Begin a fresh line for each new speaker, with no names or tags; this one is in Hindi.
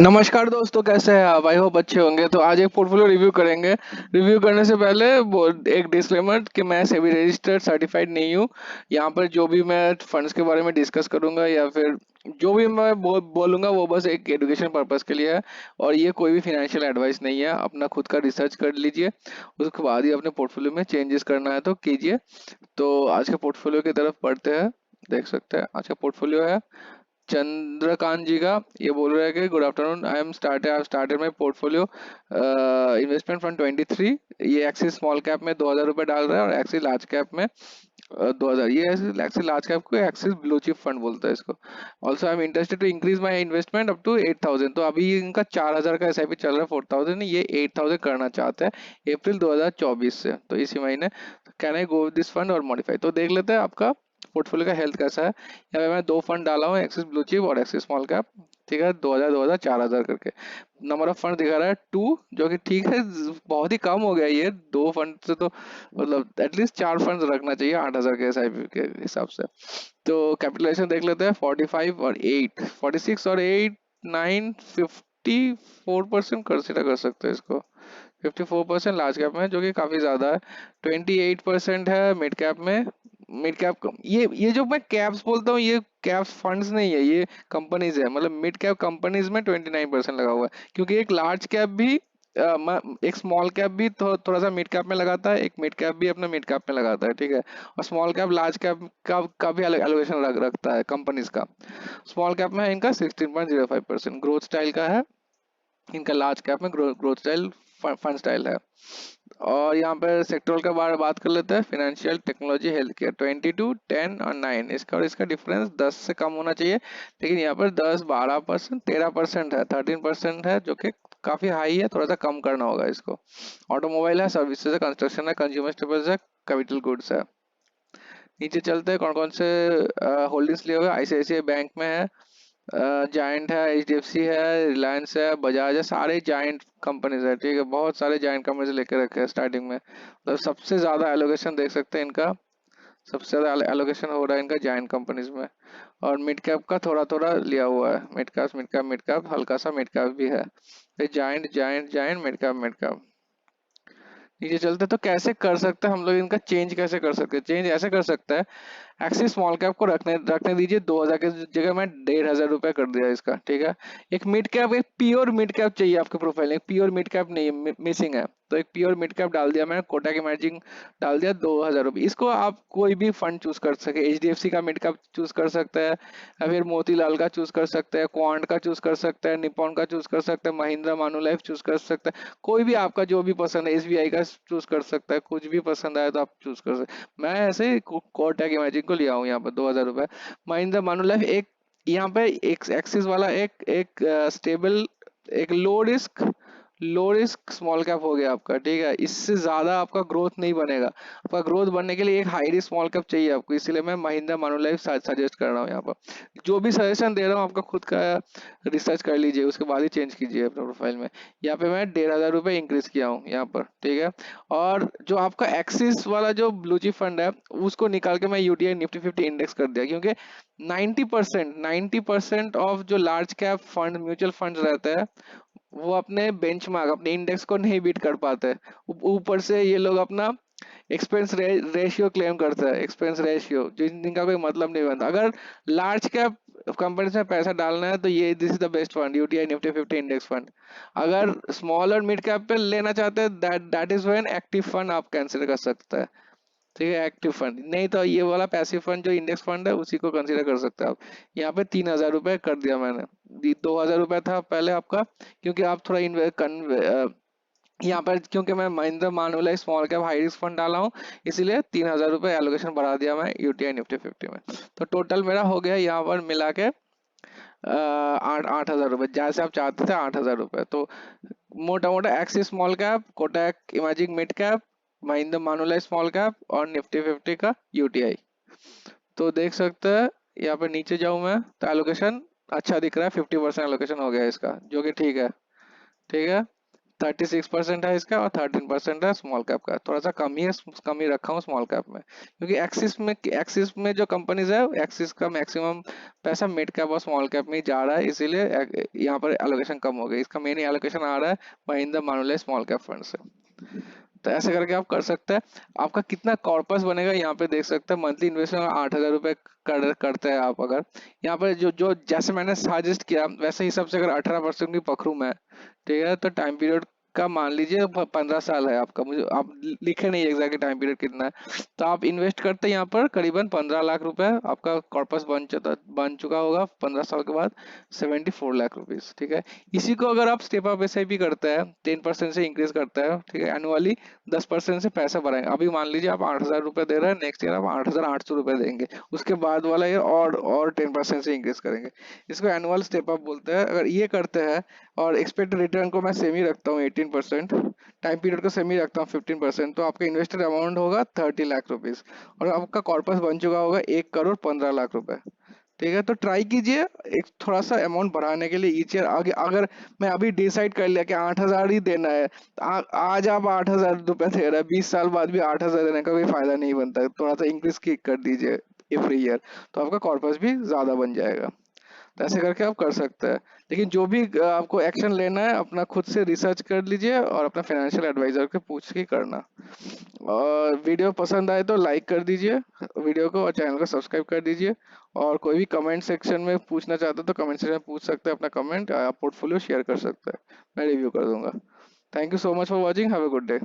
नमस्कार दोस्तों, कैसे हैं आप? आई होप अच्छे होंगे। तो आज एक पोर्टफोलियो रिव्यू करेंगे। रिव्यू करने से पहले एक डिस्क्लेमर कि मैं सेबी रजिस्टर्ड सर्टिफाइड नहीं हूँ। यहाँ पर जो भी मैं फंड्स के बारे में डिस्कस करूंगा या फिर जो भी मैं बोलूंगा वो बस एक एजुकेशन पर्पस के लिए है। और ये कोई भी फाइनेंशियल एडवाइस नहीं है। अपना खुद का रिसर्च कर लीजिए, उसके बाद ही अपने पोर्टफोलियो में चेंजेस करना है तो कीजिए। तो आज के पोर्टफोलियो की तरफ बढ़ते हैं। देख सकते हैं आज का पोर्टफोलियो है चंद्रकांत जी का। ये बोल रहे हैं कि good afternoon, I started my portfolio investment from 23। ये एक्सिस स्मॉल कैप में 2000 रुपये डाल रहा है और एक्सिस लार्ज कैप में 2000। ये एक्सिस लार्ज कैप को एक्सिस ब्लू चिप फंड बोलता है इसको। Also I am interested to increase my investment up to 8000। तो अभी इनका 4000 का एसआईपी चल रहा है, 4000 ये 8000 करना चाहते हैं अप्रैल 2024 से, तो इसी महीने। Can I go this fund और मॉडिफाई? तो देख लेते हैं आपका पोर्टफोलियो का हेल्थ कैसा है। यहाँ पे मैं दो फंड डाला हूँ, एक्सिस ब्लू चिप और एक्सिस स्मॉल कैप। ठीक है, 2000 4000 करके नंबर ऑफ फंड दिखा रहा है 2, जो कि ठीक है। बहुत ही कम हो गया ये दो फंड से। तो मतलब एटलीस्ट 4 फंड रखना चाहिए 8000 के एसआईपी के हिसाब से। तो कैपिटलाइजेशन देख लेते हैं, 45 और 8, 46 और 8, 9, 54% कंसिडर कर सकते हैं इसको। 54% लार्ज कैप में, जो कि काफी ज्यादा है। 28% है मिड कैप में। मिड कैप, ये जो मैं कैप्स बोलता हूँ, ये कैप्स फंड्स नहीं है, ये कंपनीज है। मतलब मिड कैप कंपनीज में 29% लगा हुआ है, क्योंकि एक लार्ज कैप भी एक स्मॉल कैप भी थोड़ा सा मिड कैप में लगाता है, एक मिड कैप भी अपना मिड कैप में लगाता है। ठीक है, और स्मॉल कैप लार्ज कैप का भी एलोकेशन रखता है कंपनीज का। स्मॉल कैप में है इनका 16.05%। ग्रोथ स्टाइल का है इनका। लार्ज कैप में ग्रोथ स्टाइल फंड स्टाइल है। और यहाँ पे सेक्टरल के बारे में बात कर लेते हैं। फाइनेंशियल, टेक्नोलॉजी, हेल्थ केयर, 22, 10 और 9, इसका और इसका डिफरेंस 10 से कम होना चाहिए। लेकिन यहाँ पर 10, 12%, 13% है, 13% है, जो कि काफी हाई है। थोड़ा सा कम करना होगा इसको। ऑटोमोबाइल है, सर्विसेज है, कंस्ट्रक्शन है, कंज्यूमर स्टेबल्स है, कैपिटल गुड्स है। नीचे चलते हैं, कौन कौन से होल्डिंग्स लिए हुए। आईसीआईसीआई बैंक में है, जायंट है, एचडीएफसी है, रिलायंस है, बजाज है। सारे जायंट कंपनीज है। ठीक है, बहुत सारे जायंट कंपनीज लेके रखे हैं स्टार्टिंग में। तो सबसे ज्यादा एलोकेशन देख सकते हैं इनका। सबसे ज्यादा एलोकेशन हो रहा है इनका जायंट कंपनीज में। और मिड कैप का थोड़ा थोड़ा लिया हुआ है। Mid cap, mid cap, mid cap, हल्का सा मिड कैप भी है। Giant, giant, giant, mid cap, mid cap. नीचे चलते तो कैसे कर सकते हैं हम लोग इनका चेंज? कैसे कर सकते हैं चेंज? ऐसे कर सकते हैं, एक्सिस स्मॉल कैप को रखने रखने दीजिए 2000 के जगह मैं 1500 रुपये कर दिया इसका। ठीक है, एक मिड कैप, एक प्योर मिड कैप चाहिए आपके प्रोफाइल में। एक प्योर मिड कैप नहीं है, मिसिंग है। तो एक प्योर मिड कैप डाल दिया मैंने, कोटक इमर्जिंग डाल दिया 2000 रुपये। इसको आप कोई भी फंड चूज कर सके। एचडीएफसी का मिड कैप चूज कर सकते हैं, या फिर मोतीलाल का चूज कर सकते हैं, क्वांट का चूज कर सकते हैं, निपॉन का चूज कर सकते हैं, महिंद्रा मानुलाइफ चूज कर सकते हैं। कोई भी आपका जो भी पसंद है, एसबीआई का चूज कर सकता है। कुछ भी पसंद आए तो आप चूज कर सकते हैं। मैं ऐसे कोटक इमेजिन को लिया हूँ यहाँ पर 2000 रुपये। महिंद्रा मानुलाइफ एक, यहाँ पे एक एक्सिस वाला, एक एक स्टेबल, एक लो रिस्क स्मॉल कैप हो गया आपका। ठीक है, इससे ज्यादा आपका ग्रोथ नहीं बनेगा। आपका ग्रोथ बनने के लिए एक हाई रिस्क स्मॉल कैप चाहिए आपको, इसीलिए मैं महिंद्रा मानुलाइफ सजेस्ट कर रहा हूँ यहाँ पर। जो भी सजेशन दे रहा हूँ आपका खुद का रिसर्च कर लीजिए, उसके बाद ही चेंज कीजिए अपने प्रोफाइल में। यहाँ पे मैं 1500 रुपये इंक्रीज किया हूँ यहाँ पर। ठीक है, और जो आपका एक्सिस वाला जो ब्लू चिप फंड है, उसको निकाल के मैं यूटीआई निफ्टी 50 इंडेक्स कर दिया, क्योंकि 90% ऑफ जो large cap fund, mutual fund रहते हैं, वो अपने बेंचमार्क, अपने इंडेक्स को नहीं बीट कर पाते। ऊपर से ये लोग अपना एक्सपेंस रेशियो क्लेम करता है, एक्सपेंस रेशियो, जिनका कोई मतलब नहीं बनता। अगर लार्ज कैप कंपनीज में पैसा डालना है तो ये this is the best fund, UTI Nifty 50 index fund. अगर स्मॉल और मिड कैप पे लेना चाहते हैं, that that is when active fund आप कंसिडर कर सकते हैं। ठीक है, एक्टिव फंड नहीं तो ये वाला पैसिव फंड जो इंडेक्स फंड है, उसी को कंसीडर कर सकते हैं आप। यहाँ पे 3000 रुपये कर दिया मैंने। 2000 रुपये था पहले आपका, क्योंकि आप थोड़ा यहाँ पर, क्योंकि मैं Mahindra Manulife small cap high risk fund डाला हूँ, इसीलिए 3000 रुपये एलोकेशन बढ़ा दिया मैं यूटीआई निफ्टी 50 में। तो टोटल मेरा हो गया यहाँ पर मिला के 8,000 रुपये, जैसे आप चाहते थे 8,000 रुपये। तो मोटा मोटा Axis small cap, Kotak emerging mid cap, Mahindra Manulife small cap और निफ्टी 50 का यूटीआई। तो देख सकते हैं, यहाँ पे नीचे जाऊं मैं तो एलोकेशन अच्छा दिख रहा है। 50% एलोकेशन हो गया इसका, जो कि ठीक है। ठीक है, 36% है इसका और 13% है स्मॉल कैप का। थोड़ा सा कम ही रखा हूँ स्मॉल कैप में, क्योंकि एक्सिस में जो कंपनीज है, एक्सिस का मैक्सिमम पैसा मिड कैप और स्मॉल कैप में ही जा रहा है, इसीलिए यहाँ पर एलोकेशन कम हो गई। इसका मेन एलोकेशन आ रहा है महिंद्रा मानुलिया स्मॉल कैप फंड से। तो ऐसे करके आप कर सकते हैं। आपका कितना कॉर्पस बनेगा यहाँ पे देख सकते हैं। मंथली इन्वेस्टमेंट 8,000 रुपये करते हैं आप अगर। यहाँ पर जो जो जैसे मैंने सजेस्ट किया वैसे हिसाब से अगर 18% की पकड़ूं मैं, ठीक है, तो टाइम पीरियड का मान लीजिए 15 साल है आपका। मुझे आप लिखे नहीं एग्जैक्ट टाइम पीरियड कितना है, तो आप इन्वेस्ट करते हैं यहाँ पर करीबन 15 लाख रुपए, आपका कॉर्पस बन चुका होगा 15 साल के बाद 74 लाख रुपीज। ठीक है, इसी को अगर आप स्टेप अप एसआईपी करते हैं 10% से इंक्रीज करते हैं, ठीक है, एनुअली 10% से पैसा बढ़ाएंगे। अभी मान लीजिए आप 8,000 रुपये दे रहे हैं, नेक्स्ट ईयर आप 8,800 रुपये देंगे, उसके बाद वाला ईयर और 10% से इंक्रीज करेंगे। इसको एनुअल स्टेप अप बोलते हैं। अगर ये करते हैं और एक्सपेक्टेड रिटर्न को मैं सेम ही रखता हूँ 18%, टाइम पीरियड को सेम ही रखता हूँ 15%, तो आपका इन्वेस्टेड अमाउंट होगा 30 लाख रुपीज और आपका कॉर्पस बन चुका होगा 1,15,00,000 रुपए। ठीक है, तो ट्राई कीजिए एक थोड़ा सा अमाउंट बढ़ाने के लिए ईच ईयर। आगे अगर मैं अभी डिसाइड कर लिया कि 8,000 ही देना है, तो आज आप 8,000 रुपये दे रहे हैं, 20 साल बाद भी 8,000 देने का कोई फायदा नहीं बनता है। थोड़ा सा इंक्रीज कर दीजिए एवरी ईयर, तो आपका कॉर्पस भी ज्यादा बन जाएगा। तो ऐसे करके आप कर सकते हैं। लेकिन जो भी आपको एक्शन लेना है अपना खुद से रिसर्च कर लीजिए और अपना फाइनेंशियल एडवाइजर के पूछ के करना। और वीडियो पसंद आए तो लाइक कर दीजिए वीडियो को और चैनल को सब्सक्राइब कर दीजिए। और कोई भी कमेंट सेक्शन में पूछना चाहते हो तो कमेंट सेक्शन में पूछ सकते हैं, अपना कमेंट पोर्टफोलियो शेयर कर सकते हैं, मैं रिव्यू कर दूंगा। Thank you so much for watching, have a good day.